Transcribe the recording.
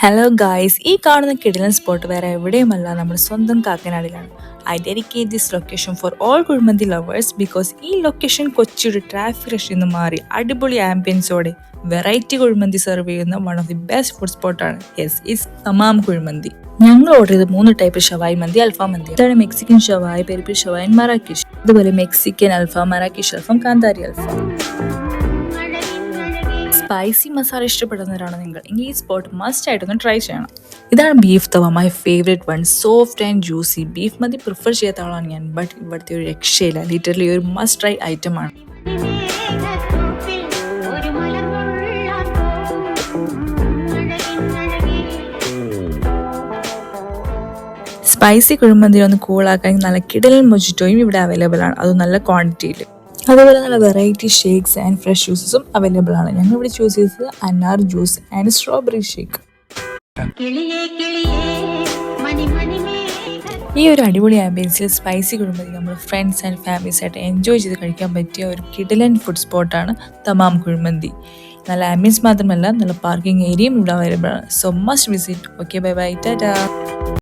Hello guys, ഈ കാണുന്ന കിടിലൻ സ്പോട്ട് വേറെ എവിടെയുമല്ല, നമ്മുടെ സ്വന്തം കാക്കനാടിലാണ്. I dedicate this location for all kuzhimanthi lovers because ഈ ലൊക്കേഷൻ കൊച്ചിയുടെ ട്രാഫിക് റഷിൽ നിന്ന് മാറി അടിപൊളി ആംബിയൻസോടെ വെറൈറ്റി കുഴിമന്തി സെർവ് ചെയ്യുന്ന one of the best food സ്പോട്ടാണ്. യെസ്, ഇസ് തമാം കുഴിമന്തി. ഞങ്ങൾ ഓർഡർ ചെയ്ത് 3 ടൈപ്പ് ഷവായി മന്തി, അൽഫാം മന്തി. ഇതാണ് മെക്സിക്കൻ ഷവായി, പെരിപ്പി ഷവായി, മറാക്കിഷ്. അതുപോലെ മെക്സിക്കൻ അൽഫാം, മറാക്കിഷ് അൽഫാം, കാന്താരി അൽഫാം. സ്പൈസി മസാല ഇഷ്ടപ്പെടുന്നവരാണ് നിങ്ങൾ എങ്കിൽ ഈ സ്പോട്ട് മസ്റ്റ് ആയിട്ടൊന്ന് ട്രൈ ചെയ്യണം. ഇതാണ് beef tawa, my favourite one. Soft and juicy. Beef മതി പ്രിഫർ ചെയ്യാത്ത ആളാണ് ഞാൻ, ബട്ട് ഇവിടുത്തെ ഒരു രക്ഷയില്ല. ലിറ്ററലി ഒരു മസ്റ്റ് ട്രൈ ഐറ്റം ആണ്. സ്പൈസി കുഴിമന്തി ഒന്ന് കൂളാക്കാൻ നല്ല കിടലൻ മൊജിറ്റോയും ഇവിടെ അവൈലബിൾ ആണ്, അത് നല്ല ക്വാണ്ടിറ്റിയിൽ. അതുപോലെ നല്ല വെറൈറ്റി ഷേക്സ് ആൻഡ് ഫ്രഷ് ജ്യൂസസും അവൈലബിൾ ആണ്. ഞങ്ങൾ ഇവിടെ ചൂസ് ചെയ്തത് അനാർ ജ്യൂസ് ആൻഡ് സ്ട്രോബെറി ഷേക്ക്. ഈ ഒരു അടിപൊളി ആംബിയൻസിൽ സ്പൈസി കുഴിമന്തി നമ്മൾ ഫ്രണ്ട്സ് ആൻഡ് ഫാമിലീസ് ആയിട്ട് എൻജോയ് ചെയ്ത് കഴിക്കാൻ പറ്റിയ ഒരു കിടിലൻ ഫുഡ് സ്പോട്ടാണ് തമാം കുഴിമന്തി. നല്ല ആംബിയൻസ് മാത്രമല്ല, നല്ല പാർക്കിംഗ് ഏരിയയും ഇവിടെ അവൈലബിൾ ആണ്. So must visit. Okay, bye bye, Tata.